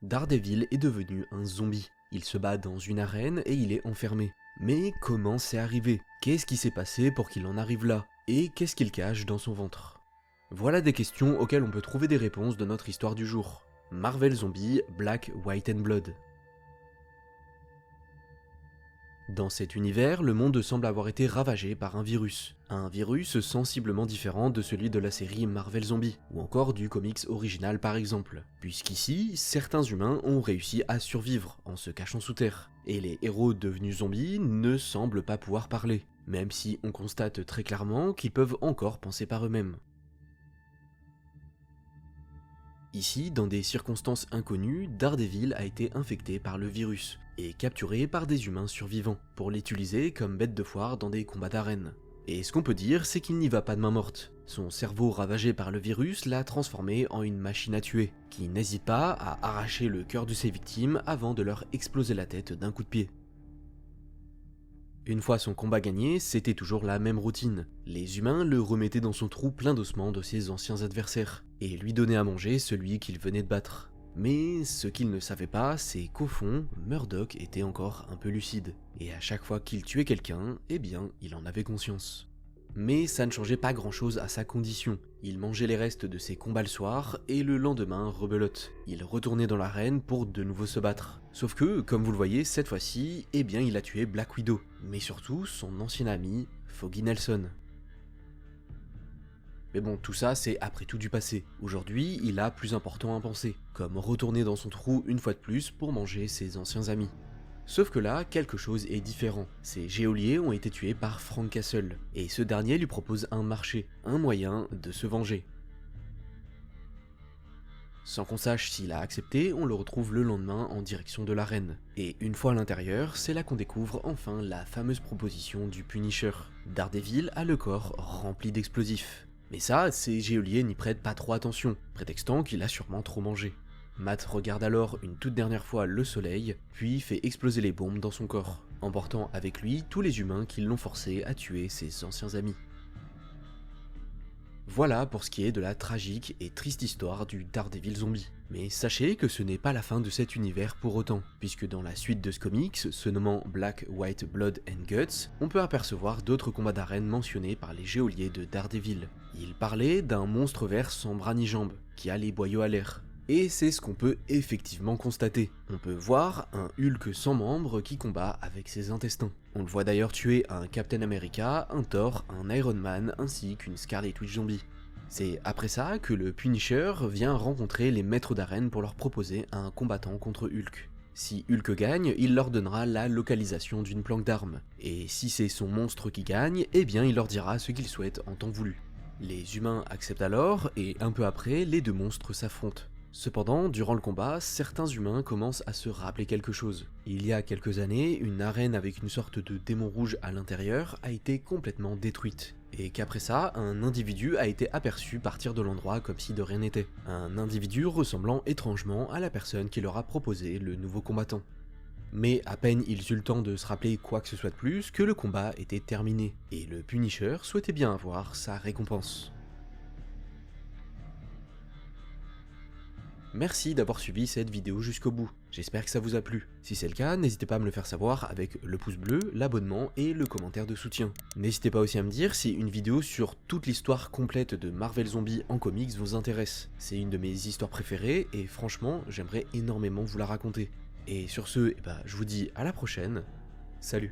Daredevil est devenu un zombie. Il se bat dans une arène et il est enfermé. Mais comment c'est arrivé? Qu'est-ce qui s'est passé pour qu'il en arrive là? Et qu'est-ce qu'il cache dans son ventre? Voilà des questions auxquelles on peut trouver des réponses dans notre histoire du jour. Marvel Zombie, Black, White and Blood. Dans cet univers, le monde semble avoir été ravagé par un virus sensiblement différent de celui de la série Marvel Zombie, ou encore du comics original par exemple, puisqu'ici, certains humains ont réussi à survivre en se cachant sous terre, et les héros devenus zombies ne semblent pas pouvoir parler, même si on constate très clairement qu'ils peuvent encore penser par eux-mêmes. Ici, dans des circonstances inconnues, Daredevil a été infecté par le virus, et capturé par des humains survivants, pour l'utiliser comme bête de foire dans des combats d'arène. Et ce qu'on peut dire, c'est qu'il n'y va pas de main morte. Son cerveau ravagé par le virus l'a transformé en une machine à tuer, qui n'hésite pas à arracher le cœur de ses victimes avant de leur exploser la tête d'un coup de pied. Une fois son combat gagné, c'était toujours la même routine. Les humains le remettaient dans son trou plein d'ossements de ses anciens adversaires, et lui donnaient à manger celui qu'il venait de battre. Mais ce qu'il ne savait pas, c'est qu'au fond, Murdock était encore un peu lucide, et à chaque fois qu'il tuait quelqu'un, eh bien, il en avait conscience. Mais ça ne changeait pas grand chose à sa condition. Il mangeait les restes de ses combats le soir, et le lendemain, rebelote. Il retournait dans l'arène pour de nouveau se battre. Sauf que, comme vous le voyez, cette fois-ci, eh bien il a tué Black Widow, mais surtout son ancien ami, Foggy Nelson. Mais bon, tout ça c'est après tout du passé. Aujourd'hui, il a plus important à penser, comme retourner dans son trou une fois de plus pour manger ses anciens amis. Sauf que là, quelque chose est différent. Ces geôliers ont été tués par Frank Castle, et ce dernier lui propose un marché, un moyen de se venger. Sans qu'on sache s'il a accepté, on le retrouve le lendemain en direction de l'arène. Et une fois à l'intérieur, c'est là qu'on découvre enfin la fameuse proposition du Punisher. Daredevil a le corps rempli d'explosifs. Mais ça, ces geôliers n'y prêtent pas trop attention, prétextant qu'il a sûrement trop mangé. Matt regarde alors une toute dernière fois le soleil, puis fait exploser les bombes dans son corps, emportant avec lui tous les humains qui l'ont forcé à tuer ses anciens amis. Voilà pour ce qui est de la tragique et triste histoire du Daredevil zombie. Mais sachez que ce n'est pas la fin de cet univers pour autant, puisque dans la suite de ce comics, se nommant Black, White, Blood and Guts, on peut apercevoir d'autres combats d'arène mentionnés par les geôliers de Daredevil. Ils parlaient d'un monstre vert sans bras ni jambes, qui a les boyaux à l'air. Et c'est ce qu'on peut effectivement constater. On peut voir un Hulk sans membres qui combat avec ses intestins. On le voit d'ailleurs tuer un Captain America, un Thor, un Iron Man ainsi qu'une Scarlet Witch zombie. C'est après ça que le Punisher vient rencontrer les maîtres d'arène pour leur proposer un combattant contre Hulk. Si Hulk gagne, il leur donnera la localisation d'une planque d'armes. Et si c'est son monstre qui gagne, eh bien il leur dira ce qu'ils souhaitent en temps voulu. Les humains acceptent alors, et un peu après, les deux monstres s'affrontent. Cependant, durant le combat, certains humains commencent à se rappeler quelque chose. Il y a quelques années, une arène avec une sorte de démon rouge à l'intérieur a été complètement détruite. Et qu'après ça, un individu a été aperçu partir de l'endroit comme si de rien n'était. Un individu ressemblant étrangement à la personne qui leur a proposé le nouveau combattant. Mais à peine ils eurent le temps de se rappeler quoi que ce soit de plus que le combat était terminé, et le Punisher souhaitait bien avoir sa récompense. Merci d'avoir suivi cette vidéo jusqu'au bout, j'espère que ça vous a plu. Si c'est le cas, n'hésitez pas à me le faire savoir avec le pouce bleu, l'abonnement et le commentaire de soutien. N'hésitez pas aussi à me dire si une vidéo sur toute l'histoire complète de Marvel Zombie en comics vous intéresse. C'est une de mes histoires préférées et franchement, j'aimerais énormément vous la raconter. Et sur ce, je vous dis à la prochaine, salut.